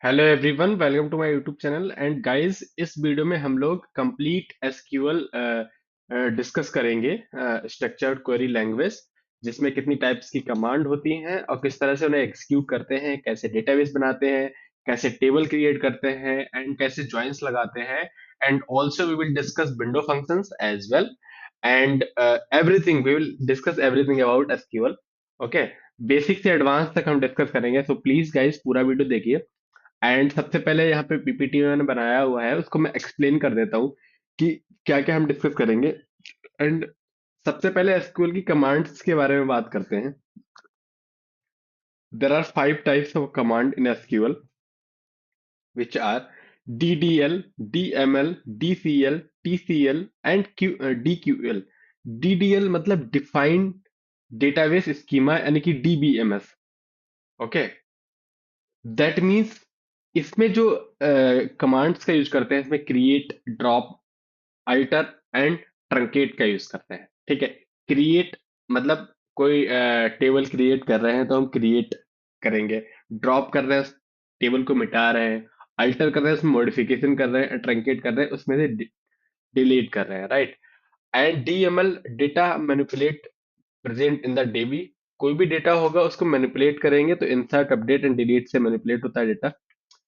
Hello everyone, welcome to my YouTube channel. And guys, इस video में हम लोग कंप्लीट एसक्यूएल डिस्कस करेंगे। स्ट्रक्चर्ड क्वेरी लैंग्वेज, जिसमें कितनी टाइप्स की कमांड होती हैं और किस तरह से उन्हें एग्जीक्यूट करते हैं, कैसे डेटाबेस बनाते हैं, कैसे टेबल क्रिएट करते हैं एंड कैसे जॉइंस लगाते हैं। And also we will discuss window functions as well. And everything, we will discuss everything about SQL. Okay, basic से एडवांस तक हम डिस्कस करेंगे। सो प्लीज गाइस, पूरा वीडियो देखिए। एंड सबसे पहले यहाँ पे पीपीटी मैंने बनाया हुआ है, उसको मैं एक्सप्लेन कर देता हूँ कि क्या क्या हम डिस्कस करेंगे। एंड सबसे पहले एसक्यूएल की कमांड्स के बारे में बात करते हैं। There are 5 types of command in SQL, which are DDL, DML, DCL, TCL and DQL। DDL मतलब डिफाइंड डेटाबेस स्कीमा, यानी कि DBMS। ओके, दैट मीन्स इसमें जो कमांड्स का यूज करते हैं, इसमें create, drop, alter and truncate का यूज करते हैं। ठीक है, क्रिएट मतलब कोई टेबल क्रिएट कर रहे हैं तो हम क्रिएट करेंगे। ड्रॉप कर रहे हैं, उस टेबल को मिटा रहे हैं। अल्टर कर रहे हैं, उसमें मॉडिफिकेशन कर रहे हैं। ट्रंकेट कर रहे हैं, उसमें से डिलीट कर रहे हैं, right. And DML, data manipulate present in the DB. कोई भी डेटा होगा उसको मैनिपुलेट करेंगे, तो इंसर्ट, अपडेट एंड डिलीट से मैनिपुलेट होता है data.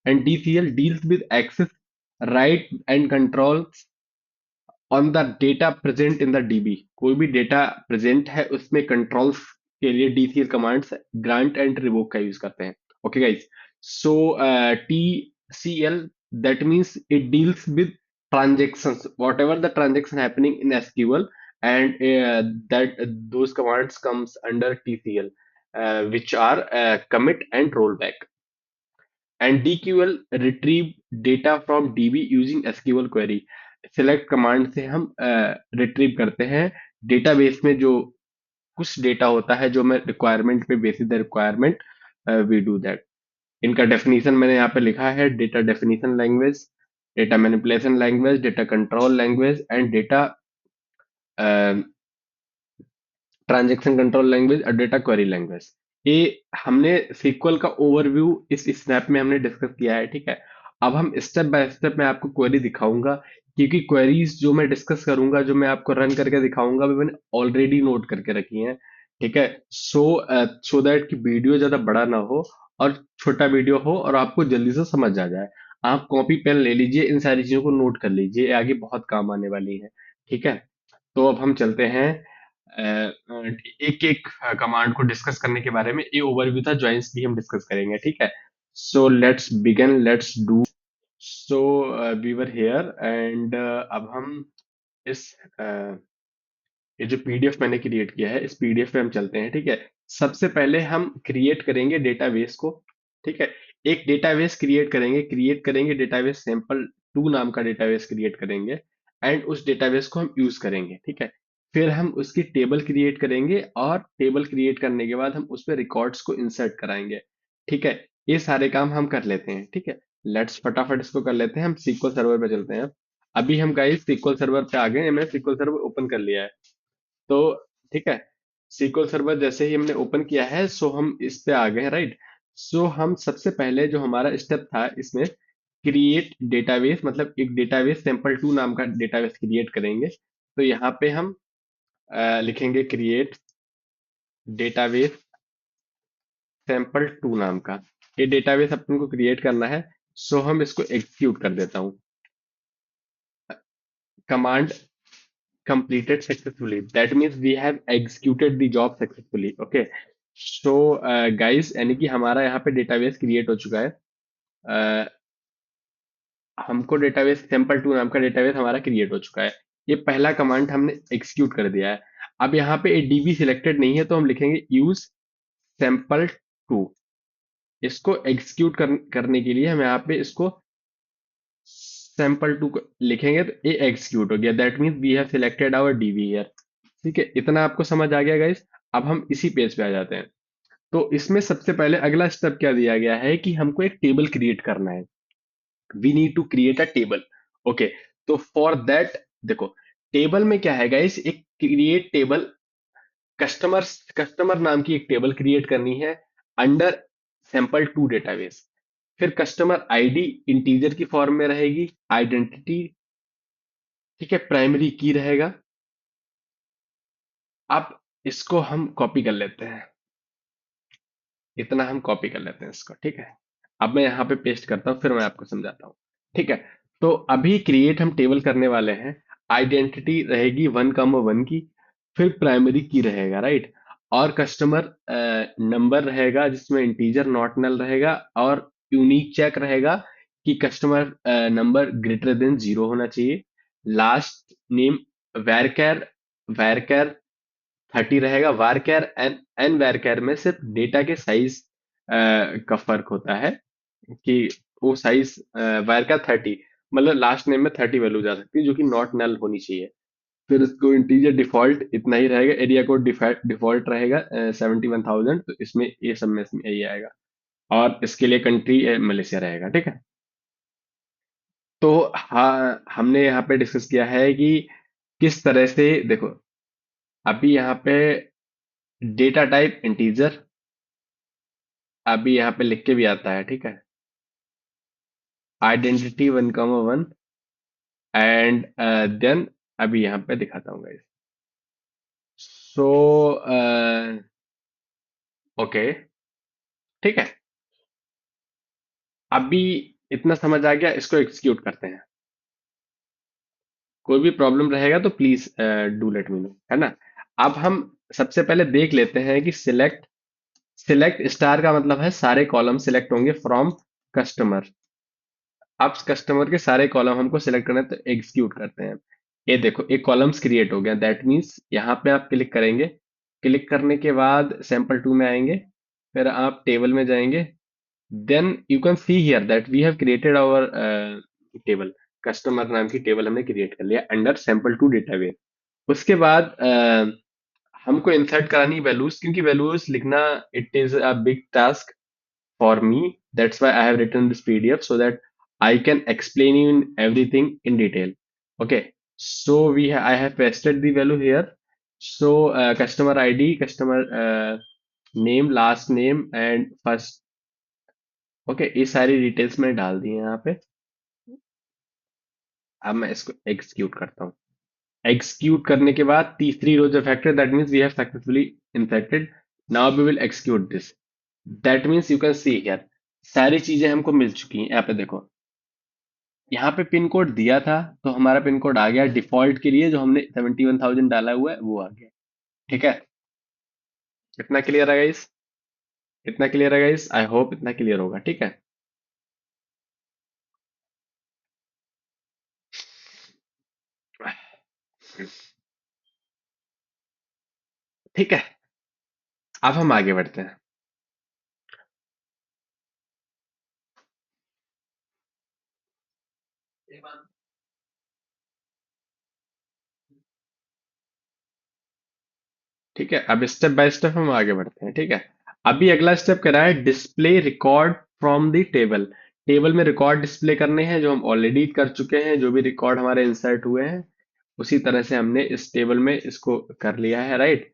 And DCL deals with access, right and control on the data present in the DB. कोई भी डेटा प्रेजेंट है उसमें कंट्रोल्स के लिए DCL commands grant and revoke का यूज करते हैं। Okay guys, so TCL, that means it deals with transactions, whatever the transaction happening in SQL, and that those commands comes under TCL, which are commit and rollback. And DQL retrieve data from DB using SQL query। select command से हम retrieve करते हैं database में जो कुछ data होता है, जो मैं रिक्वायरमेंट पे, basis the requirement we do that. इनका डेफिनेशन मैंने यहाँ पे लिखा है: data definition language, data manipulation language, data control language and data transaction control language और डेटा क्वेरी लैंग्वेज। ये हमने सीक्वल का ओवरव्यू इस स्नैप में हमने डिस्कस किया है, ठीक है। अब हम स्टेप बाय स्टेप मैं आपको क्वेरी दिखाऊंगा, क्योंकि क्वेरीज जो मैं डिस्कस करूंगा, जो मैं आपको रन करके दिखाऊंगा, वो मैंने ऑलरेडी नोट करके रखी हैं। ठीक है, सो दैट कि वीडियो ज्यादा बड़ा ना हो और छोटा वीडियो हो और आपको जल्दी से समझ आ जाए। आप कॉपी पेन ले लीजिए, इन सारी चीजों को नोट कर लीजिए, ये आगे बहुत काम आने वाली है। ठीक है, तो अब हम चलते हैं एक एक कमांड को डिस्कस करने के बारे में। ये ओवरव्यू था, जॉइंस भी हम डिस्कस करेंगे, ठीक है। So let's begin, let's do. So we were here and अब हम इस ये जो पीडीएफ मैंने क्रिएट किया है, इस पीडीएफ पे हम चलते हैं, ठीक है। सबसे पहले हम क्रिएट करेंगे डेटाबेस को, ठीक है। एक डेटाबेस क्रिएट करेंगे डेटाबेस सैंपल 2 नाम का डेटाबेस क्रिएट करेंगे। एंड उस डेटाबेस को हम यूज करेंगे, ठीक है। फिर हम उसकी टेबल क्रिएट करेंगे और टेबल क्रिएट करने के बाद हम उस पर रिकॉर्ड्स को इंसर्ट कराएंगे, ठीक है। ये सारे काम हम कर लेते हैं, ठीक है। लेट्स फटाफट इसको कर लेते हैं। हम सीक्वल सर्वर पे चलते हैं। अभी हम गाइस सीक्वल सर्वर पे आ गए, मैंने सीक्वल सर्वर ओपन कर लिया है। तो ठीक है, SQL सर्वर जैसे ही हमने ओपन किया है, सो हम इस पे आ गए हैं, राइट। सो हम सबसे पहले जो हमारा स्टेप था इसमें, क्रिएट डेटाबेस, मतलब एक डेटाबेस सैंपल 2 नाम का डेटाबेस क्रिएट करेंगे। तो यहाँ पे हम लिखेंगे क्रिएट डेटाबेस सैंपल 2 नाम का। ये डेटाबेस अपन को क्रिएट करना है। सो हम इसको एग्जीक्यूट कर देता हूँ। Command completed successfully, that means we have executed the job successfully। okay, so guys, यानी कि हमारा यहाँ पे डेटाबेस क्रिएट हो चुका है। uh, हमको डेटाबेस सैंपल 2 नाम का डेटाबेस हमारा क्रिएट हो चुका है। ये पहला कमांड हमने एग्जीक्यूट कर दिया है। अब यहाँ पे डीबी सिलेक्टेड नहीं है, तो हम लिखेंगे यूज सैंपल 2। इसको एग्जीक्यूट करने के लिए हम यहाँ पे इसको सैंपल 2 लिखेंगे, तो ये एग्जीक्यूट हो गया। That means we have selected our DB here. ठीक है, इतना आपको समझ आ गया गाइस। अब हम इसी पेज पे आ जाते हैं। तो इसमें सबसे पहले अगला स्टेप क्या दिया गया है कि हमको एक टेबल क्रिएट करना है। We need to create a table. Okay, तो फॉर दैट देखो, टेबल में क्या है गाइस, एक क्रिएट टेबल, कस्टमर कस्टमर नाम की एक टेबल क्रिएट करनी है अंडर सैंपल 2 डेटाबेस। फिर कस्टमर आईडी इंटीजर की फॉर्म में रहेगी, आइडेंटिटी, ठीक है, प्राइमरी की रहेगा। अब इसको हम कॉपी कर लेते हैं, इतना हम कॉपी कर लेते हैं इसको, ठीक है। अब मैं यहाँ पे पेस्ट करता हूँ, फिर मैं आपको समझाता हूँ, ठीक है। तो अभी क्रिएट हम टेबल करने वाले हैं। आइडेंटिटी रहेगी 1,1 की, फिर प्राइमरी की रहेगा, राइट। और कस्टमर नंबर रहेगा जिसमें इंटीजर नॉट नल रहेगा, और यूनिक चेक रहेगा कि कस्टमर नंबर ग्रेटर देन 0 होना चाहिए। लास्ट नेम वैरकैर, वैरकैर 30 रहेगा। वारकैर एन एन वारकैर में सिर्फ डेटा के साइज का फर्क होता है, कि वो साइज वारकैर 30, मतलब लास्ट नेम में 30 वैल्यू जा सकती है, जो कि नॉट नल होनी चाहिए। फिर इसको इंटीजर डिफॉल्ट इतना ही रहेगा। एरिया कोड डिफॉल्ट रहेगा 71,000, तो इसमें ये सब में इसमें यही आएगा। और इसके लिए कंट्री मलेशिया रहेगा, ठीक है। तो हाँ, हमने यहाँ पे डिस्कस किया है कि किस तरह से, देखो अभी यहाँ पे डेटा टाइप इंटीजर, अभी यहाँ पे लिख के भी आता है, ठीक है। आइडेंटिटी 1,1 एंड देन, अभी यहाँ पे दिखाता हूँ गाइस। सो ओके, ठीक है। अभी इतना समझ आ गया, इसको एग्जीक्यूट करते हैं। कोई भी प्रॉब्लम रहेगा तो please do let me know, है ना। अब हम सबसे पहले देख लेते हैं कि सिलेक्ट, सिलेक्ट स्टार का मतलब है सारे कॉलम सिलेक्ट होंगे फ्रॉम कस्टमर। अब कस्टमर के सारे कॉलम हमको सिलेक्ट करना है, तो एग्जीक्यूट करते हैं। ये देखो एक कॉलम्स क्रिएट हो गया, दैट मीन्स यहाँ पे आप क्लिक करेंगे। क्लिक करने के बाद सैंपल 2 में आएंगे, फिर आप टेबल में जाएंगे। Then you can see here that we have created our table. Customer नाम की टेबल हमने क्रिएट कर लिया अंडर सैंपल 2 डेटाबेस। उसके बाद हमको इंसर्ट करानी वैल्यूज, क्योंकि वैल्यूज लिखना it is a big task for me. That's why I have written this PDF so that I can explain you in everything in detail. Okay. So I have pasted the value here. So customer ID, customer name, last name and first. Okay, ये सारी details मैंने डाल दी हैं यहाँ पे। अब मैं इसको एग्जीक्यूट करता हूँ। एग्जीक्यूट करने के बाद तीसरी रो जो factor, that means we have successfully infected. Now we will execute this. That means you can see here सारी चीजें हमको मिल चुकी हैं। यहाँ पे देखो, यहाँ पे पिन कोड दिया था, तो हमारा पिन कोड आ गया डिफॉल्ट के लिए, जो हमने 71,000 डाला हुआ है वो आ गया, ठीक है। इतना क्लियर है गाइस? इतना क्लियर है गाइस? आई होप इतना क्लियर होगा, ठीक है। ठीक है, अब हम आगे बढ़ते हैं। ठीक है, अब स्टेप बाय स्टेप हम आगे बढ़ते हैं, ठीक है। अभी अगला स्टेप करा है display record from the table. Table में रिकॉर्ड डिस्प्ले करने हैं जो हम ऑलरेडी कर चुके हैं, जो भी रिकॉर्ड हमारे इंसर्ट हुए हैं उसी तरह से हमने इस टेबल में इसको कर लिया है, राइट।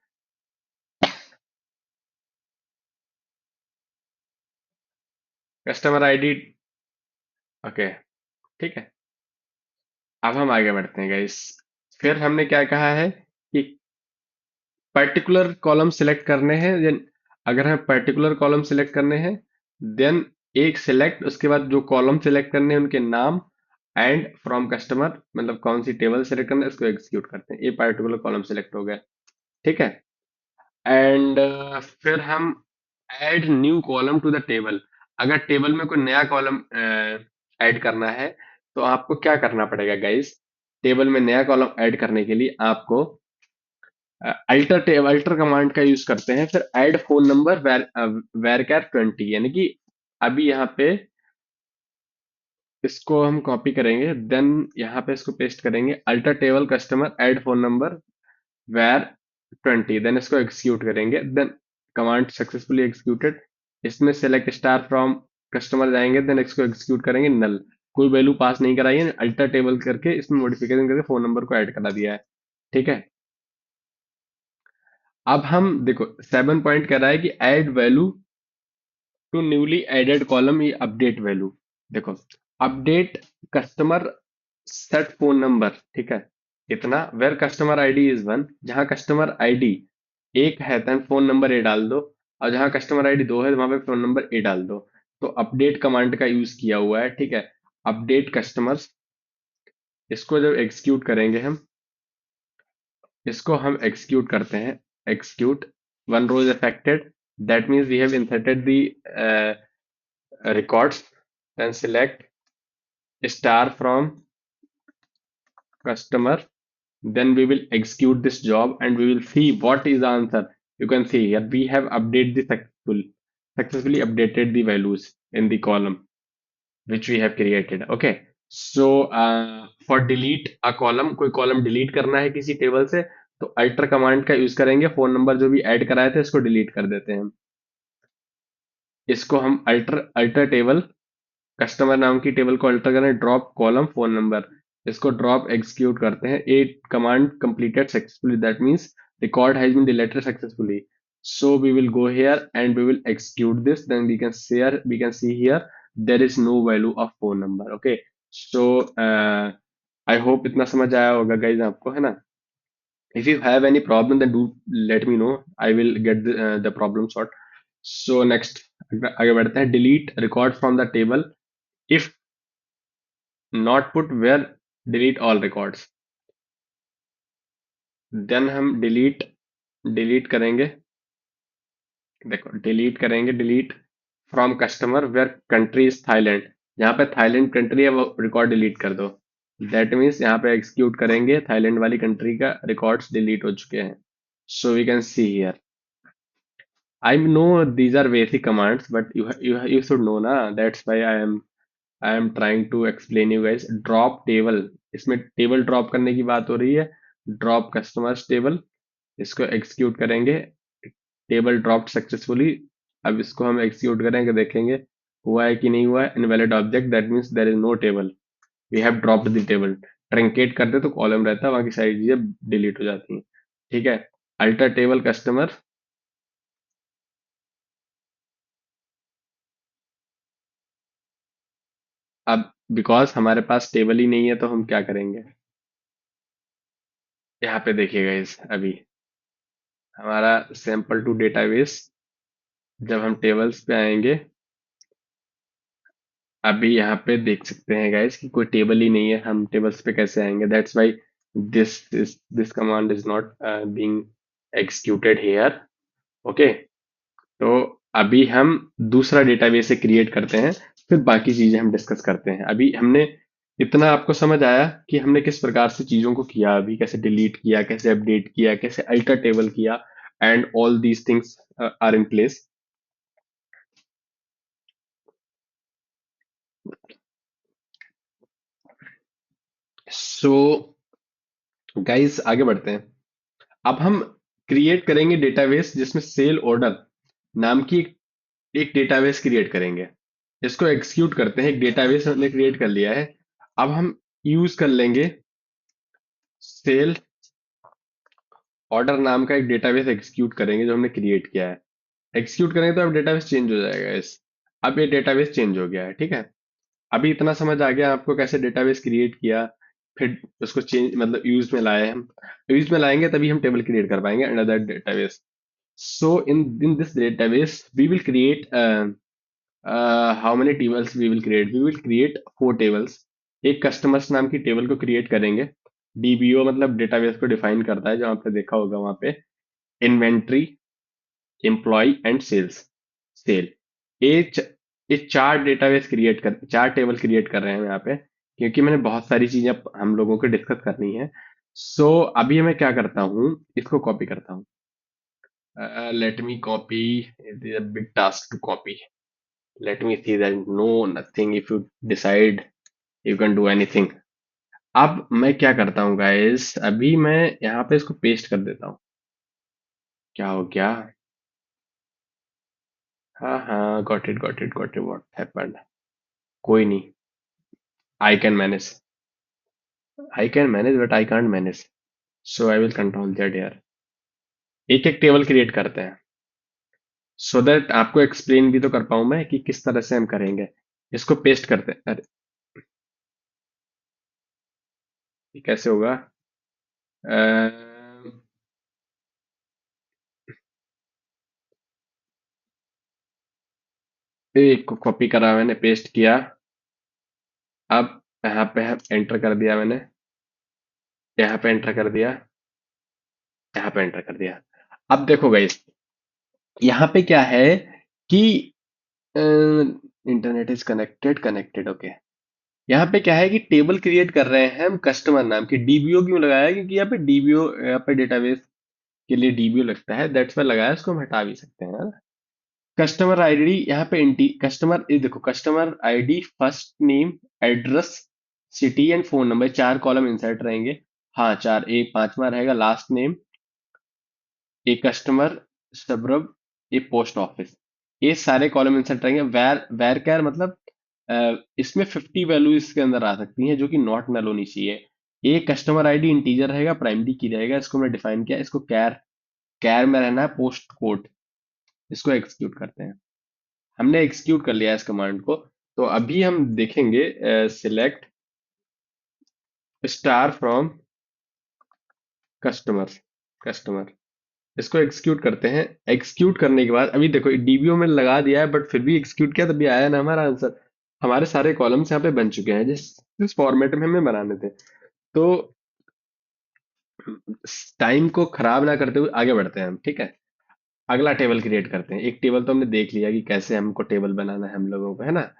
कस्टमर आईडी, ओके, ठीक है। अब हम आगे बढ़ते हैं गाइस। फिर हमने क्या कहा है कि पर्टिकुलर कॉलम सिलेक्ट करने हैं, देन अगर हमें पर्टिकुलर कॉलम सिलेक्ट करने हैं, देन एक सिलेक्ट, उसके बाद जो कॉलम सिलेक्ट करने हैं उनके नाम एंड फ्रॉम कस्टमर, मतलब कौन सी टेबल सिलेक्ट करना है इसको एग्जीक्यूट करते हैं। ये पर्टिकुलर कॉलम सिलेक्ट हो गया, ठीक है। एंड फिर हम add new column to the table. अगर टेबल में कोई नया कॉलम ऐड करना है, तो आपको क्या करना पड़ेगा गाइस। टेबल में नया कॉलम ऐड करने के लिए आपको अल्टर कमांड का यूज करते हैं। फिर ऐड फोन नंबर वैरकैर 20, यानी कि अभी यहाँ पे इसको हम कॉपी करेंगे, देन यहाँ पे इसको पेस्ट करेंगे। Alter table customer add phone number var 20, then इसको एग्जीक्यूट करेंगे। Then command successfully executed. इसमें सेलेक्ट स्टार फ्रॉम कस्टमर जाएंगे, देन इसको एग्जीक्यूट करेंगे। नल, कोई वैल्यू पास नहीं कराई है, अल्टर टेबल करके इसमें मॉडिफिकेशन करके फोन नंबर को ऐड करा दिया है, ठीक है। अब हम देखो 7 पॉइंट कर रहा है कि add value to newly added column ये अपडेट वैल्यू। देखो, update customer set phone number, ठीक है, इतना where customer ID is one, जहां कस्टमर आईडी एक है तो फोन नंबर ए डाल दो, और जहां कस्टमर आईडी दो है वहां पे फोन नंबर ए डाल दो। तो अपडेट कमांड का यूज किया हुआ है, ठीक है। अपडेट कस्टमर्स, इसको जब एग्जीक्यूट करेंगे हम, इसको हम एग्जीक्यूट करते हैं, execute one row is affected, that means we have inserted the records, then select star from customer, then we will execute this job and we will see what is the answer. You can see here we have updated the successfully updated the values in the column which we have created. Okay, so for delete a column, कोई column delete करना है किसी table से, तो alter command का use करेंगे, phone number जो भी ऐड कराए थे इसको डिलीट कर देते हैं। इसको हम अल्टर टेबल, कस्टमर नाम की टेबल को अल्टर करें, ड्रॉप कॉलम फोन नंबर, इसको ड्रॉप एग्जीक्यूट करते हैं। A command completed successfully, that means record has been deleted successfully. So we will go here and we will execute this, then we can see here there is no value of phone number. Okay, so I hope इतना समझ आया होगा guys आपको, है ना? If you have any problem then do let me know, I will get the problem solved. So next आगे बढ़ते हैं, delete record from the table if not put where, delete all records। Then हम delete करेंगे, देखो delete करेंगे, delete from customer where country is Thailand, जहाँ पे Thailand country है वो रिकॉर्ड डिलीट कर दो। दैट मीन्स यहाँ पे एग्जीक्यूट करेंगे, थाईलैंड वाली कंट्री का रिकॉर्ड्स डिलीट हो चुके हैं। So we can see here, I know these are basic commands but you should know ना, that's why I am trying to explain you guys. Drop table, इसमें table drop करने की बात हो रही है, ड्रॉप कस्टमर्स टेबल, इसको execute करेंगे, टेबल ड्रॉप्ड सक्सेसफुली। अब इसको हम एग्जीक्यूट करेंगे, देखेंगे हुआ है कि नहीं हुआ है। Invalid object, that means there is no table, we have dropped the table. Truncate करते तो कॉलम रहता है, बाकी सारी चीजें डिलीट हो जाती हैं, ठीक है। अल्टर टेबल कस्टमर, अब बिकॉज हमारे पास टेबल ही नहीं है तो हम क्या करेंगे, यहाँ पे देखिएगा इस अभी हमारा सैंपल टू डेटाबेस, जब हम टेबल्स पे आएंगे, अभी यहाँ पे देख सकते हैं गाइस कि कोई टेबल ही नहीं है, हम टेबल्स पे कैसे आएंगे। That's why this command is not being executed here. Okay, तो अभी हम दूसरा डेटाबेस से क्रिएट करते हैं, फिर बाकी चीजें हम डिस्कस करते हैं। अभी हमने इतना आपको समझ आया कि हमने किस प्रकार से चीजों को किया, अभी कैसे डिलीट किया, कैसे अपडेट किया, कैसे अल्टर टेबल किया, and all these things are in place. So guys आगे बढ़ते हैं। अब हम क्रिएट करेंगे डेटाबेस जिसमें सेल ऑर्डर नाम की एक डेटाबेस क्रिएट करेंगे। इसको एग्जीक्यूट करते हैं, एक डेटाबेस हमने क्रिएट कर लिया है। अब हम यूज कर लेंगे सेल ऑर्डर नाम का एक डेटाबेस एग्जीक्यूट करेंगे जो हमने क्रिएट किया है। एग्जीक्यूट करेंगे तो अब डेटाबेस चेंज हो जाएगा इस, अब ये डेटाबेस चेंज हो गया है, ठीक है। अभी इतना समझ आ गया आपको कैसे डेटाबेस क्रिएट किया, फिर उसको चेंज मतलब यूज में लाए हम। यूज में लाएंगे तभी हम टेबल क्रिएट कर पाएंगे under that database. So in this database, we will create how many tables we will create? We will create 4 tables। एक कस्टमर्स नाम की टेबल को क्रिएट करेंगे। डीबीओ मतलब डेटाबेस को डिफाइन करता है, जो आपने देखा होगा वहां पे, इन्वेंट्री, एम्प्लॉय एंड सेल। ये ये 4 डेटाबेस क्रिएट कर 4 टेबल क्रिएट कर रहे हैं यहाँ पे, क्योंकि मैंने बहुत सारी चीजें हम लोगों को डिस्कस करनी है। सो अभी मैं क्या करता हूँ, इसको कॉपी करता हूँ। Let me copy. It is a big task to copy. Let me see that no nothing. If you decide, you can do anything. अब मैं क्या करता हूँ गाइस, अभी मैं यहाँ पे इसको पेस्ट कर देता हूँ। क्या हो गया? हाँ हाँ, गॉट इट व्हाट हैपेंड। कोई नहीं, I can manage, I can manage but I can't manage. So I will control that यार। एक एक टेबल क्रिएट करते हैं। सो दैट आपको एक्सप्लेन भी तो कर पाऊं मैं कि किस तरह से हम करेंगे। इसको पेस्ट करते हैं। अरे ये कैसे होगा? अ, एक को कॉपी करा मैंने, पेस्ट किया। अब यहाँ पे एंटर कर दिया मैंने, यहाँ पे एंटर कर दिया, यहाँ पे एंटर कर दिया। अब देखो गाइस, यहाँ पे क्या है कि internet is connected, connected, okay. यहाँ पे क्या है कि टेबल क्रिएट कर रहे हैं हम कस्टमर नाम की। डीबीओ क्यों लगाया है? क्योंकि यहाँ पे डीबीओ, यहाँ पे डेटाबेस के लिए डीबीओ लगता है, दैट्स वाई लगाया है। इसको हम हटा भी सकते हैं, है ना? कस्टमर आईडी यहाँ पे कस्टमर, ये देखो, customer ID, first name, address, city and phone number, चार कॉलम इंसर्ट रहेंगे। हाँ चार, एक पांचवा रहेगा last name, a customer, suburb, a post office. ये सारे कॉलम इंसर्ट रहेंगे। वैर कैर मतलब इसमें 50 वैल्यू इसके अंदर आ सकती हैं जो कि नॉट नल होनी चाहिए। ये कस्टमर आईडी इंटीजर रहेगा, प्राइमरी की रहेगा। इसको मैं डिफाइन किया, इसको कैर, कैर में रहना है पोस्ट कोड। इसको एक्सिक्यूट करते हैं। हमने एक्सिक्यूट कर लिया है इस कमांड को। तो अभी हम देखेंगे select star from customer, customer. इसको एक्सिक्यूट करते हैं। एक्सिक्यूट करने के बाद अभी देखो डीबीओ में लगा दिया है, बट फिर भी एक्सिक्यूट किया तभी आया ना हमारा आंसर। हमारे सारे कॉलम्स यहाँ पे बन चुके हैं जिस जिस फॉर्मेट में हमें बनाने थे। तो टाइम को खराब ना करते हुए आगे बढ़ते हैं हम, ठीक है। अगला टेबल क्रिएट करते हैं। एक टेबल तो हमने देख लिया कि कैसे हमको टेबल बनाना है हम लोगों को, है ना?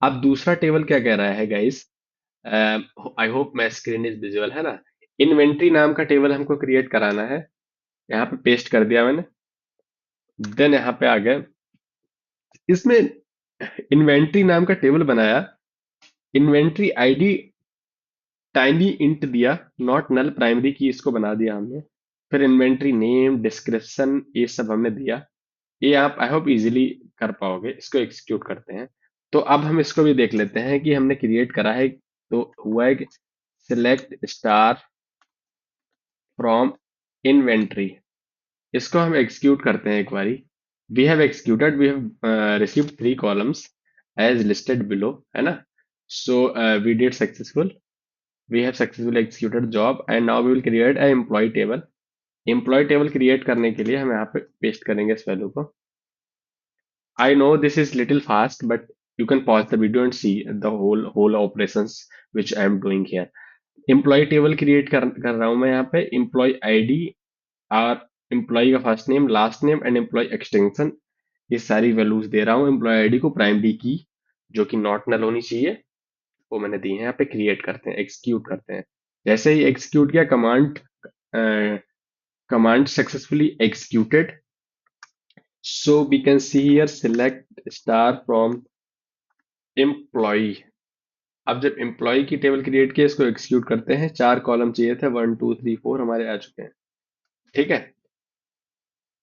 अब दूसरा टेबल क्या कह रहा है guys? I hope my screen is visual, है ना? इन्वेंट्री नाम का टेबल हमको क्रिएट कराना है। यहाँ पे पेस्ट कर दिया मैंने। देन यहाँ पे आ गए, इसमें इन्वेंट्री नाम का टेबल बनाया। इन्वेंट्री आईडी टाइनी इंट दिया, नॉट नल, प्राइमरी की इसको बना दिया हमने। फिर इन्वेंट्री नेम, डिस्क्रिप्शन, ये सब हमने दिया। ये आप आई होप इजीली कर पाओगे। इसको एग्जीक्यूट करते हैं। तो अब हम इसको भी देख लेते हैं कि हमने क्रिएट करा है तो हुआ है कि सिलेक्ट स्टार फ्रॉम इन्वेंट्री। इसको हम एग्जीक्यूट करते हैं एक बारी। We have executed, we have received three columns as listed below, है ना? So we did successful, we have successfully executed job and now we will create a employee table. Employee table create करने के लिए हम यहाँ पे paste करेंगे इस वैल्यू को। I know this is little fast, but you can pause the video and see the whole operations which I am doing here. Employee table create कर रहा हूं मैं यहाँ पे। एम्प्लॉय आईडी और एम्प्लॉय का first name, last name and employee extension, ये सारी वैल्यूज दे रहा हूँ। एम्प्लॉय आईडी को प्राइमरी की जो कि नॉट नल होनी चाहिए वो मैंने दी है। यहाँ पे क्रिएट करते हैं, एक्सिक्यूट करते हैं। जैसे ही एक्सिक्यूट किया, command successfully executed. So we can see here select star from employee। अब जब एम्प्लॉय की टेबल क्रिएट किया, इसको एक्सिक्यूट करते हैं। चार कॉलम चाहिए थे, वन टू थ्री फोर हमारे आ चुके हैं, ठीक है।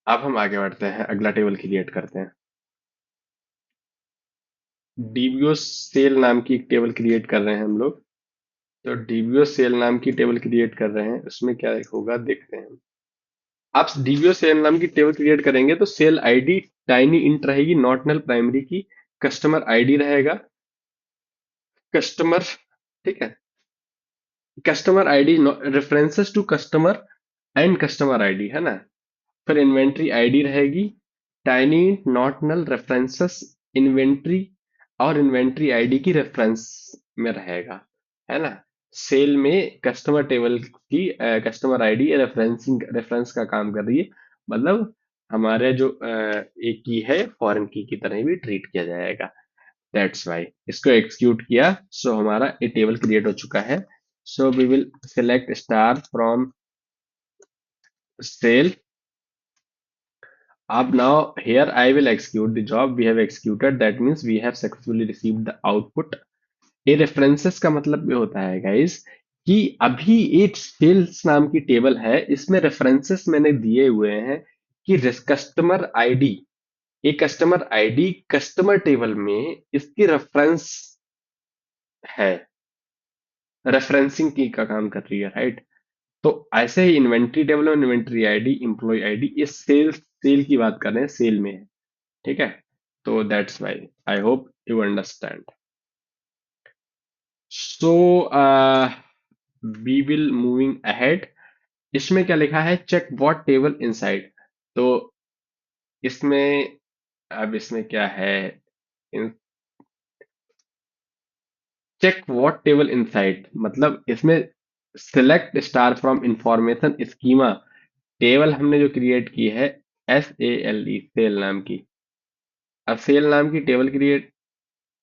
अब हम आगे बढ़ते हैं, अगला टेबल क्रिएट करते हैं। डीबीओ सेल नाम की एक टेबल क्रिएट कर रहे हैं हम लोग। तो डीबीओ सेल नाम की टेबल क्रिएट कर रहे हैं, उसमें क्या होगा देखते हैं। आप डीबीओ सेल नाम की टेबल क्रिएट करेंगे तो सेल आईडी टाइनी इंट रहेगी, not null, primary key. Customer ID रहेगा, कस्टमर, ठीक है। Customer ID references to customer and customer ID, है ना? फिर इन्वेंट्री आईडी रहेगी, tiny not null, references inventory और इन्वेंट्री आईडी की रेफरेंस में रहेगा, है ना? सेल में कस्टमर टेबल की कस्टमर आईडी रेफरेंसिंग, रेफरेंस का काम कर रही है। मतलब हमारे जो एक की है फॉरेन की तरह भी ट्रीट किया जाएगा। दैट्स वाई इसको एक्सिक्यूट किया। सो हमारा ये टेबल क्रिएट हो चुका है। So we will select star from sale. अब now here I will execute the job we have executed, that means we have successfully received the output। ये रेफरेंसेस का मतलब ये होता है गाइस कि अभी एक सेल्स नाम की टेबल है, इसमें रेफरेंसेस मैंने दिए हुए हैं कि कस्टमर आईडी, एक कस्टमर आईडी कस्टमर टेबल में इसकी रेफरेंस है, रेफरेंसिंग की का काम कर रही है, राइट? तो ऐसे ही इन्वेंट्री टेबल में इन्वेंट्री आईडी, एम्प्लॉय आईडी, ये सेल की बात कर रहे हैं, सेल में है। ठीक है, तो that's why I hope you understand. So we will moving ahead. इसमें क्या लिखा है, चेक व्हाट टेबल इनसाइड। तो इसमें, अब इसमें क्या है, चेक व्हाट टेबल इनसाइड मतलब इसमें select star from information schema, table हमने जो क्रिएट की है, SALE सेल नाम की। अब सेल नाम की टेबल क्रिएट,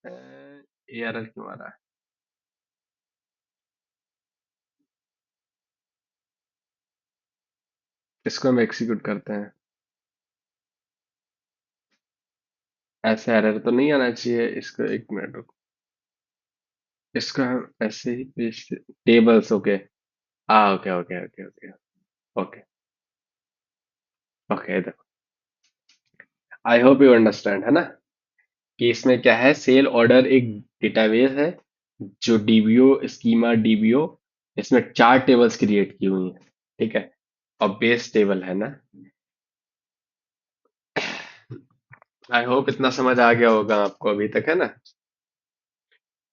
एरर क्यों आ रहा है, इसको हम एग्जीक्यूट करते हैं। ऐसा एरर तो नहीं आना चाहिए, इसको एक मिनट रुको। इसको हम ऐसे ही paste, tables, okay. Okay okay okay okay okay okay. I hope you understand, है ना, कि इसमें क्या है, सेल ऑर्डर एक डेटाबेस है जो डीबीओ स्कीमा डीबीओ, इसमें 4 टेबल्स क्रिएट की हुई हैं, ठीक है, और बेस टेबल है ना। आई होप इतना समझ आ गया होगा आपको अभी तक, है ना।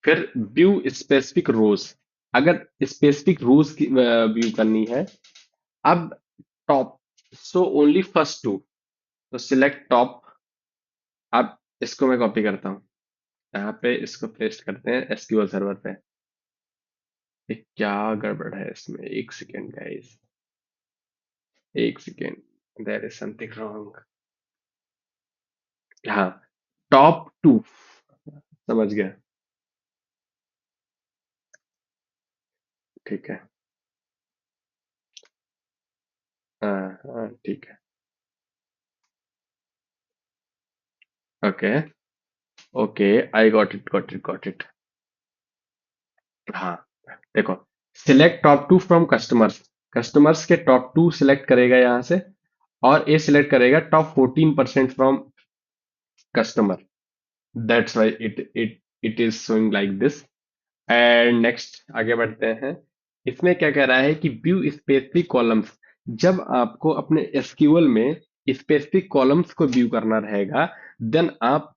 फिर व्यू स्पेसिफिक रोज, अगर स्पेसिफिक रोज की व्यू करनी है, अब top, so only first two, तो सिलेक्ट टॉप। अब इसको मैं कॉपी करता हूँ, यहाँ पे इसको पेस्ट करते हैं एसक्यूएल सर्वर पे। ये क्या गड़बड़ है इसमें, एक सेकेंड गाइस, एक second, there is something wrong. हाँ, टॉप टू, समझ गया, ठीक है। हाँ हाँ ठीक है, okay okay, I got it. हाँ, देखो, select top two from customers, customers के टॉप टू सिलेक्ट करेगा यहाँ से, और ये सिलेक्ट करेगा top 14% from customer, that's why it is showing like this. And next आगे बढ़ते हैं। इसमें क्या कह रहा है कि व्यू स्पेसिफिक कॉलम्स, जब आपको अपने एसक्यूएल में स्पेसिफिक कॉलम्स को व्यू करना रहेगा, देन आप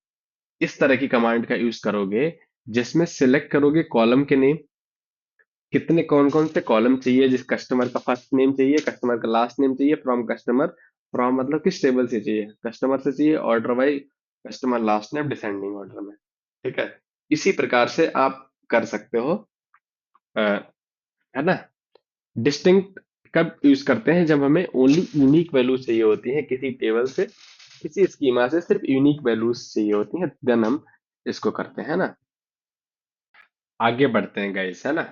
इस तरह की कमांड का यूज करोगे, जिसमें सिलेक्ट करोगे कॉलम के नेम, कितने कौन कौन से कॉलम चाहिए, जिस कस्टमर का फर्स्ट नेम चाहिए, कस्टमर का लास्ट नेम चाहिए, फ्रॉम कस्टमर, फ्रॉम मतलब किस टेबल से चाहिए, कस्टमर से चाहिए order wise, customer last name descending order में, ठीक है। इसी प्रकार से आप कर सकते हो, है ना। डिस्टिंक्ट कब यूज करते हैं, जब हमें ओनली यूनिक वैल्यू चाहिए होती है किसी टेबल से, किसी स्कीमा से सिर्फ यूनिक वैल्यूज चाहिए होती हैं, देन हम इसको करते हैं ना। आगे बढ़ते हैं गाइस, है ना।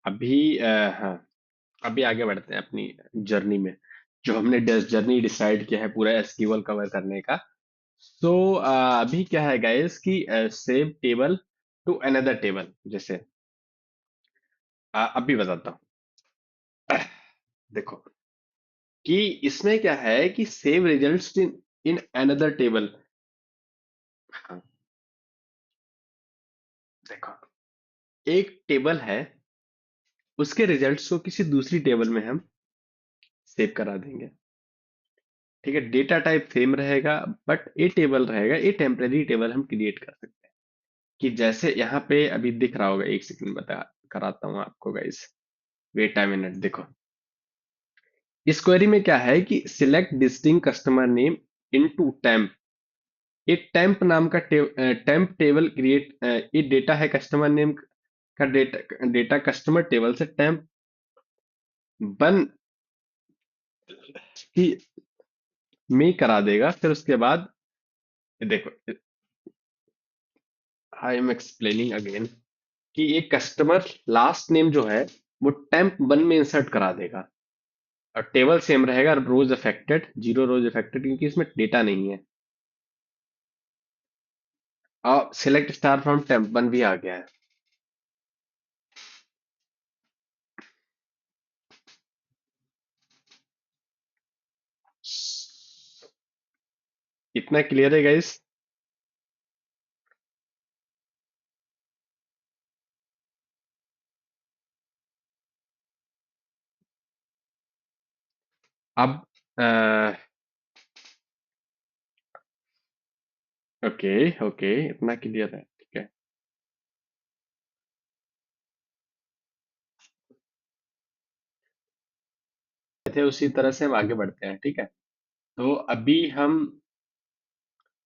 अभी हाँ, अभी आगे बढ़ते हैं अपनी जर्नी में, जो हमने जर्नी डिसाइड किया है पूरा एसक्यूएल कवर करने का। तो अभी क्या है गाइस कि save table to another table, जैसे अभी बताता हूँ। देखो, कि इसमें क्या है कि save results in in another table. हाँ, देखो, एक टेबल है, उसके रिजल्ट्स को किसी दूसरी टेबल में हम सेव करा देंगे, ठीक है। डेटा टाइप सेम रहेगा, बट ये टेबल रहेगा, ये टेम्परेरी टेबल हम क्रिएट कर सकते हैं, कि जैसे यहाँ पे अभी दिख रहा होगा, एक सेकंड बता कराता हूँ आपको गाइस, वेट अ मिनट। देखो, इस क्वेरी में क्या है कि select distinct customer name into temp, एक टेम्प नाम का टेम्प टेबल क्रिएट, ये डेटा है कस्टमर नेम का, डेटा डेटा कस्टमर टेबल से टेम्प वन की में करा देगा। फिर उसके बाद देखो, आई एम एक्सप्लेनिंग अगेन, कि एक कस्टमर लास्ट नेम जो है वो टेम्प वन में इंसर्ट करा देगा, और टेबल सेम रहेगा, रोज अफेक्टेड, 0 रोज अफेक्टेड, क्योंकि इसमें डेटा नहीं है। और select star from temp one भी आ गया है। इतना क्लियर है गाइस। अब ओके ओके, इतना क्लियर है, ठीक है। थे उसी तरह से हम आगे बढ़ते हैं, ठीक है। तो अभी हम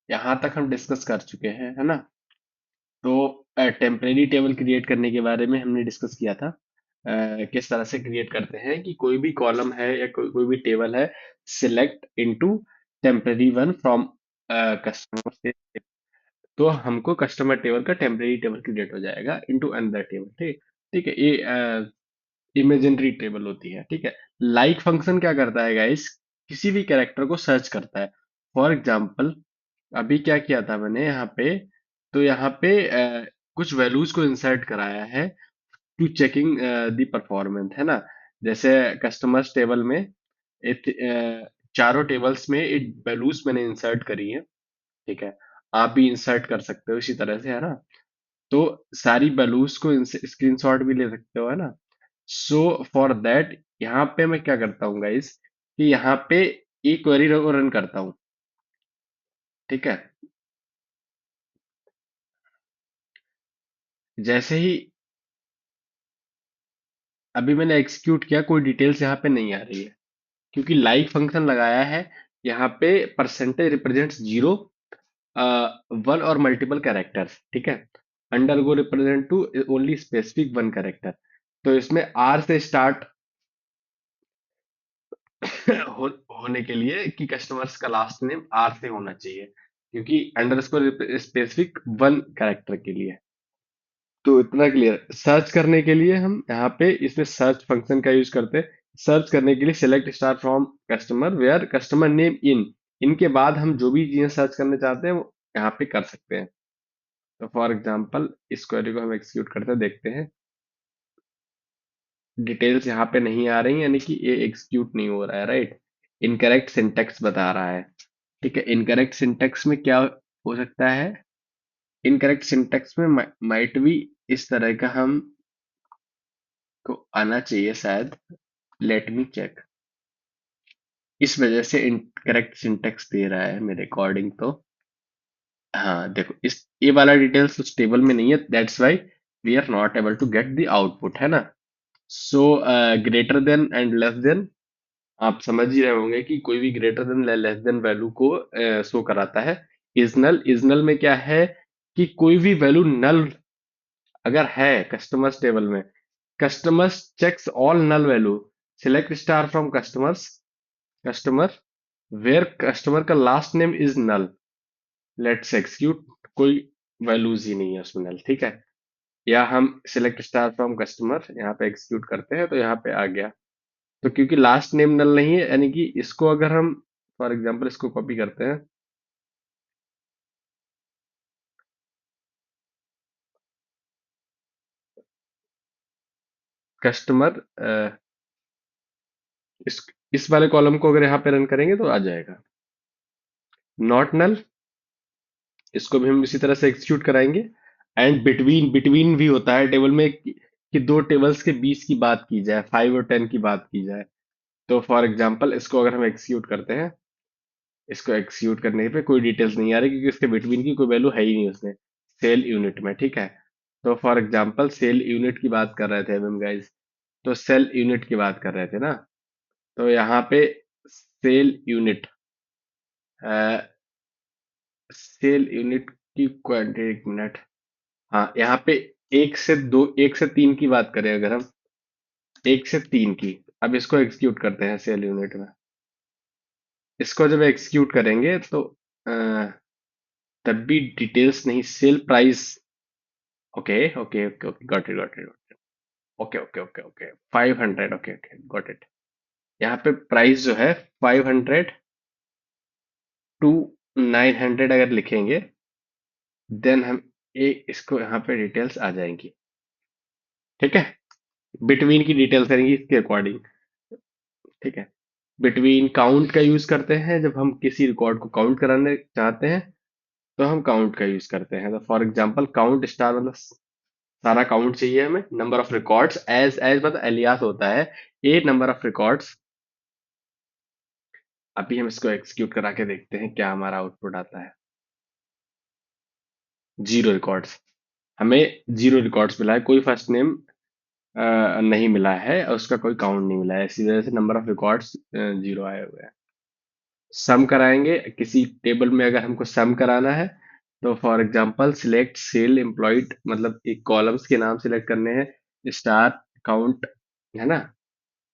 यहाँ तक हम डिस्कस कर चुके हैं, है ना। तो टेम्परेरी टेबल क्रिएट करने के बारे में हमने डिस्कस किया था। किस तरह से क्रिएट करते हैं कि कोई भी कॉलम है या कोई भी टेबल है, select into temporary one from customer से, तो हमको कस्टमर टेबल का टेम्परेरी टेबल क्रिएट हो जाएगा इनटू अनदर टेबल, ठीक। ठीक है, ये इमेजिनरी टेबल होती है, ठीक है। लाइक फंक्शन क्या करता है गाइस, किसी भी कैरेक्टर को सर्च करता है। फॉर एग्जाम्पल, अभी क्या किया था मैंने यहाँ पे, तो यहाँ पे कुछ वैल्यूज को इंसर्ट कराया है टू चेकिंग द परफॉर्मेंस, है ना। जैसे कस्टमर्स टेबल में चारों टेबल्स में एक वैल्यूज मैंने इंसर्ट करी है, ठीक है। आप भी इंसर्ट कर सकते हो इसी तरह से, है ना। तो सारी वैल्यूज को स्क्रीनशॉट भी ले सकते हो, है ना। सो फॉर दैट यहाँ पे मैं क्या करता हूँ गाइस, कि यहाँ पे एक क्वेरी रन करता हूँ, ठीक है। जैसे ही अभी मैंने एग्जीक्यूट किया, कोई डिटेल्स यहाँ पे नहीं आ रही है, क्योंकि लाइक फंक्शन लगाया है। यहाँ पे परसेंटेज रिप्रेजेंट्स जीरो, वन और मल्टीपल कैरेक्टर्स, ठीक है। Undergo represent to only specific one character. तो इसमें आर से स्टार्ट होने के लिए कि कस्टमर्स का लास्ट नेम आर से होना चाहिए, क्योंकि अंडरस्कोर स्पेसिफिक वन कैरेक्टर के लिए। तो इतना क्लियर। सर्च करने के लिए हम यहाँ पे इसमें सर्च फंक्शन का यूज करते हैं। सर्च करने के लिए select star from customer where customer name in, इनके बाद हम जो भी चीजें सर्च करना चाहते हैं वो यहाँ पे कर सकते हैं। तो फॉर एग्जांपल इस क्वेरी को हम एक्सिक्यूट करते देखते हैं। डिटेल्स यहाँ पे नहीं आ रही, यानी कि ये एग्जीक्यूट नहीं हो रहा है, राइट। इनकरेक्ट सिंटेक्स बता रहा है, ठीक है। इनकरेक्ट सिंटेक्स में क्या हो सकता है, इनकरेक्ट सिंटेक्स में माइट भी इस तरह का हम को आना चाहिए शायद। Let me check. इस वजह से इनकरेक्ट सिंटेक्स दे रहा है मेरे अकॉर्डिंग तो। हाँ देखो, इस ये वाला डिटेल्स उस टेबल में नहीं है, that's why we are not able to get the output, है ना। So greater than and less than, आप समझ ही रहे होंगे कि कोई भी greater than less than value को शो कराता है। इजनल, इजनल में क्या है कि कोई भी वैल्यू नल अगर है कस्टमर्स टेबल में, customers checks all null value, select star from customers, customer where customer का last name is null, let's execute. कोई वैल्यूज ही नहीं है उसमें नल, ठीक है। या हम सिलेक्ट स्टार फ्रॉम कस्टमर यहाँ पे एक्सिक्यूट करते हैं तो यहाँ पे आ गया। तो क्योंकि लास्ट नेम नल नहीं है, यानी कि इसको अगर हम फॉर एग्जांपल इसको कॉपी करते हैं, कस्टमर इस इस वाले कॉलम को अगर यहाँ पे रन करेंगे तो आ जाएगा। नॉट नल, इसको भी हम इसी तरह से एग्जीक्यूट कराएंगे। एंड बिटवीन, बिटवीन भी होता है टेबल में कि दो टेबल्स के बीच की बात की जाए, 5 और 10 की बात की जाए। तो फॉर एग्जांपल इसको अगर हम एग्जीक्यूट करते हैं, इसको एग्जीक्यूट करने पे कोई डिटेल्स नहीं आ रही, क्योंकि इसके बिटवीन की कोई वैल्यू है ही नहीं उसमें सेल यूनिट में, ठीक है। तो फॉर एग्जांपल सेल यूनिट की बात कर रहे थे हम गाइस, तो सेल यूनिट की बात कर रहे थे ना। तो यहाँ पे सेल यूनिट, सेल यूनिट की क्वांटिटी, एक मिनट। हाँ, यहाँ पे एक से तीन की बात करें अगर हम, एक से तीन की, अब इसको एग्जीक्यूट करते हैं सेल यूनिट में। इसको जब एग्जीक्यूट करेंगे तो अ, तब भी डिटेल्स नहीं, sale price. Okay okay okay okay, got it. Okay okay okay okay, 500, okay okay, got it. यहाँ पे प्राइस जो है 500 टू 900 अगर लिखेंगे, देन हम एक इसको यहाँ पे डिटेल्स आ जाएंगी, ठीक है। बिटवीन की डिटेल्स रहेंगी इसके अकॉर्डिंग, ठीक है। बिटवीन काउंट का यूज करते हैं जब हम किसी रिकॉर्ड को काउंट कराने चाहते हैं, तो हम काउंट का यूज करते हैं। तो फॉर एग्जांपल काउंट स्टार मतलब सारा काउंट चाहिए हमें, नंबर ऑफ रिकॉर्ड्स, एज मतलब एलियास होता है, ए नंबर ऑफ रिकॉर्ड्स। अभी हम इसको एग्जीक्यूट करा के देखते हैं क्या हमारा आउटपुट आता है। Zero records. हमें जीरो रिकॉर्ड्स मिला है, कोई फर्स्ट नेम नहीं मिला है और उसका कोई काउंट नहीं मिला है, इसी वजह से नंबर ऑफ रिकॉर्ड्स जीरो आए हुए हैं। सम कराएंगे किसी टेबल में, अगर हमको सम कराना है तो for example select sale employed, मतलब एक कॉलम्स के नाम सिलेक्ट करने हैं, स्टार काउंट, है ना।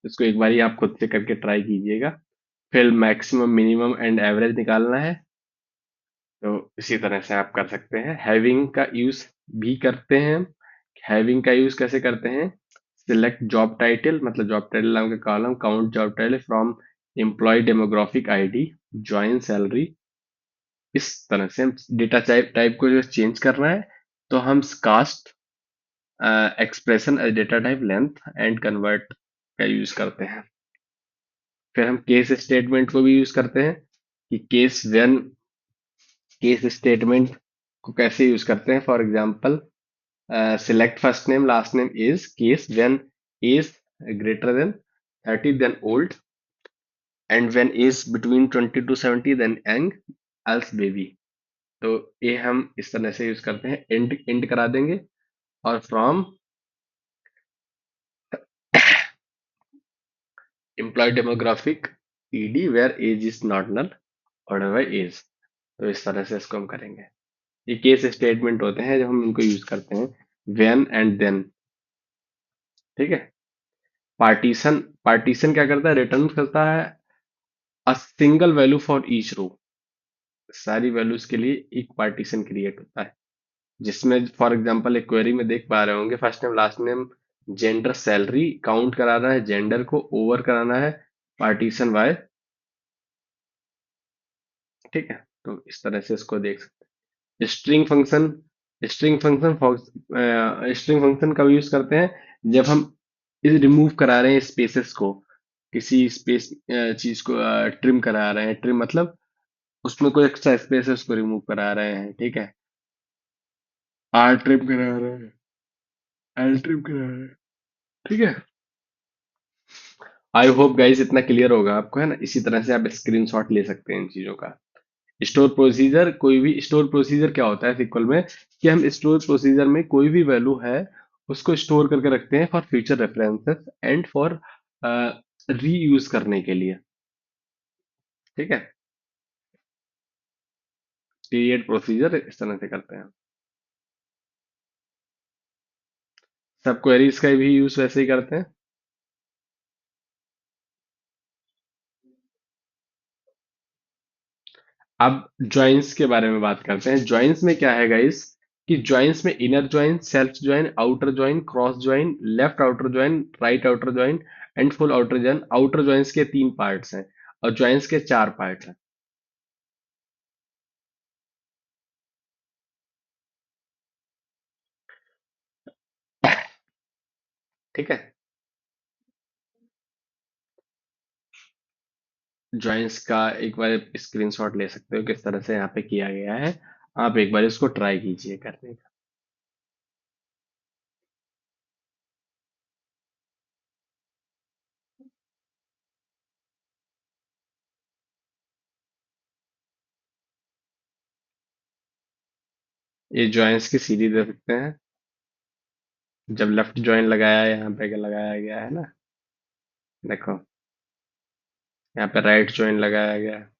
इसको एक बारी आप खुद से करके ट्राई कीजिएगा। फिर मैक्सिमम मिनिमम एंड एवरेज निकालना है। तो इसी तरह से आप कर सकते हैं। हैविंग का यूज भी करते हैं। हैविंग का यूज कैसे करते हैं? सिलेक्ट जॉब टाइटल, मतलब जॉब टाइटल नाम का column, count job title from employee demographic ID, join salary. इस तरह से हम डेटा टाइप टाइप को जो चेंज करना है, तो हम cast expression as data type length and convert का यूज करते हैं। फिर हम केस स्टेटमेंट को भी यूज करते हैं कि केस स्टेटमेंट को कैसे यूज करते हैं। For example select first name last name is case when is greater than 30 then old, and when is between 20 to 70 then young, else baby। तो ये हम इस तरह से यूज करते हैं, एंड करा देंगे। और from employee demographic ED where age is not null और एज। तो इस तरह से इसको हम करेंगे। ये केस स्टेटमेंट होते हैं जो हम इनको यूज करते हैं, व्हेन एंड देन। ठीक है। पार्टीशन, पार्टीशन क्या करता है? रिटर्न करता है a single value for each row. सारी वैल्यूज के लिए एक पार्टीशन क्रिएट होता है, जिसमें फॉर एग्जांपल एक क्वेरी में देख पा रहे होंगे, first name last name gender salary count कराना है, जेंडर को ओवर कराना है पार्टीशन वाई। ठीक है। तो इस तरह से इसको देख सकते हैं। स्ट्रिंग फंक्शन कब यूज करते हैं? जब हम रिमूव करा रहे हैं स्पेसेस को, किसी स्पेस चीज को ट्रिम करा रहे हैं। ट्रिम मतलब उसमें कोई एक्स्ट्रा स्पेस है उसको रिमूव करा रहे हैं। ठीक है। आर ट्रिम करा रहे हैं, एल ट्रिम करा रहे हैं। ठीक है। आई होप गाइस इतना क्लियर होगा आपको, है ना। इसी तरह से आप स्क्रीनशॉट ले सकते हैं इन चीजों का। स्टोर प्रोसीजर, कोई भी स्टोर प्रोसीजर क्या होता है सिक्वल में, कि हम स्टोर प्रोसीजर में कोई भी वैल्यू है उसको स्टोर करके रखते हैं for future references and for reuse करने के लिए। ठीक है। क्रिएट प्रोसीजर इस तरह से करते हैं। सब क्वेरीज का भी यूज वैसे ही करते हैं। अब ज्वाइंस के बारे में बात करते हैं। ज्वाइंस में क्या है गाइस, कि ज्वाइंस में inner join, self join, outer join, cross join, left outer join, right outer join and full outer join. Outer joins के तीन पार्ट्स हैं और ज्वाइंस के चार पार्ट हैं। ठीक है। ज्वाइंस का एक बार स्क्रीनशॉट ले सकते हो किस तरह से यहाँ पे किया गया है। आप एक बार इसको ट्राई कीजिए करने का। ये ज्वाइंस की सीढ़ी दे सकते हैं। जब लेफ्ट ज्वाइन लगाया है यहाँ पे लगाया गया है ना, देखो यहाँ पे राइट ज्वाइन लगाया गया है,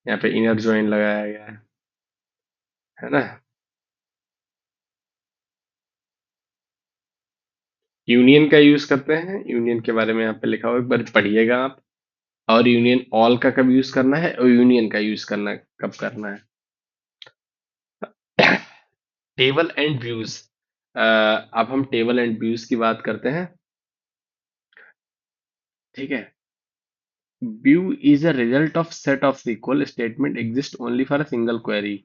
यहाँ पे इनर ज्वाइन लगाया गया है ना। यूनियन का यूज करते हैं, यूनियन के बारे में यहाँ पे लिखा हुआ है, एक बार पढ़िएगा आप। और यूनियन ऑल का कब यूज करना है और यूनियन का यूज करना कब करना है। Table and views. अब हम टेबल एंड व्यूज की बात करते हैं। ठीक है। View is a result of set of equal statement exist only for a single query.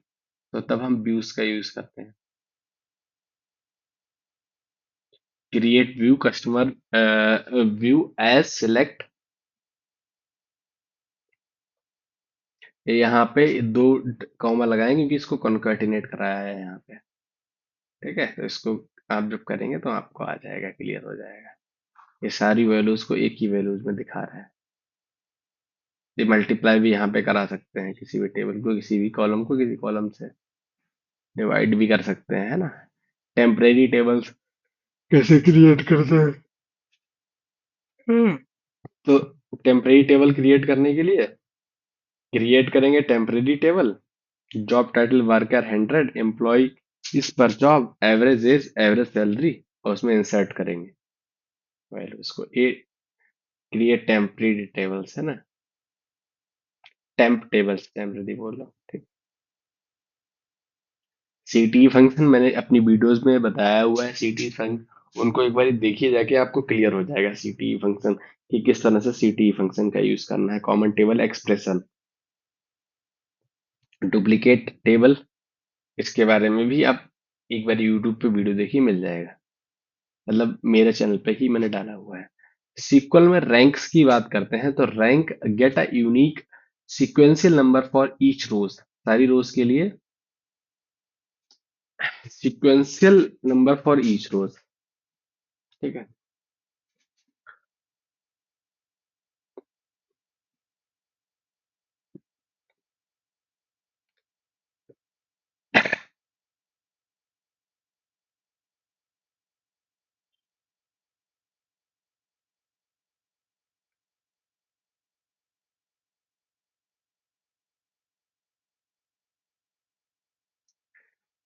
तो तब हम व्यूज का यूज करते हैं। Create view customer view as select, यहाँ पे दो कॉमा लगाएंगे क्योंकि इसको कॉन्कैटिनेट कराया है यहाँ पे। ठीक है। तो इसको आप जब करेंगे तो आपको आ जाएगा, क्लियर हो जाएगा। ये सारी वैल्यूज को एक ही वैल्यूज में दिखा रहा है। ये मल्टीप्लाई भी यहाँ पे करा सकते हैं किसी भी टेबल को, किसी भी कॉलम को किसी कॉलम से। डिवाइड भी कर सकते हैं, है ना। टेम्परेरी टेबल्स कैसे क्रिएट करते हैं? तो टेम्परेरी टेबल क्रिएट करने के लिए क्रिएट करेंगे temporary table. Job title worker 100, employee इस पर job, average age, average salary, और उसमें इंसर्ट करेंगे वैल्यू उसको ए। क्रिएट टेम्परेरी टेबल्स, है ना। टेम्प टेबल्स, टेम्परेरी बोल रहा हूँ, ठीक। सीटी फंक्शन मैंने अपनी वीडियोस में बताया हुआ है। सीटी फंक्शन उनको एक बार देखिए जाके, आपको क्लियर हो जाएगा सीटी फंक्शन कि किस तरह से सीटी फंक्शन का यूज करना है। Common table expression, duplicate table, इसके बारे में भी आप एक बार यूट्यूब पे वीडियो देखिए, मिल जाएगा। मतलब मेरे चैनल पे ही मैंने डाला हुआ है। सीक्वल में रैंक्स की बात करते हैं, तो rank get a unique sequential number for each rows, सारी रोज के लिए sequential number for each rows, ठीक है।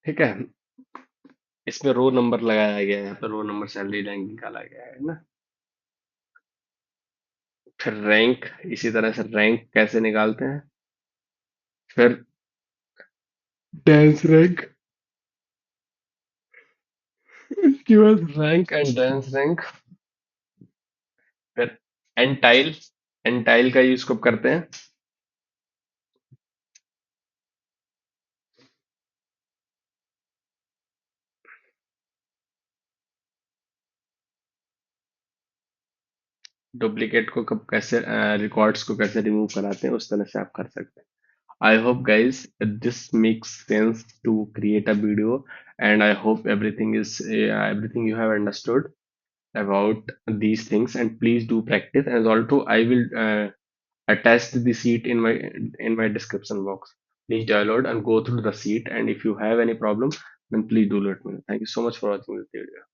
ठीक है, इसमें रो नंबर लगाया गया है, यहाँ पे रो नंबर सैलरी रैंक निकाला गया है ना। फिर रैंक, इसी तरह से रैंक कैसे निकालते हैं। फिर डेंस रैंक, उसके बाद रैंक एंड डेंस रैंक। फिर एंटाइल, एंटाइल का यूज कब करते हैं। डुप्लीकेट को कब, कैसे रिकॉर्ड्स को कैसे रिमूव कराते हैं, उस तरह से आप कर सकते हैं। I hope guys this makes sense to create a video, and I hope everything you have understood about these things, and please do practice. And also I will attach the sheet in my description box. Please download and go through the sheet, and if you have any problem, then please do let me know. Thank you so much for watching this video.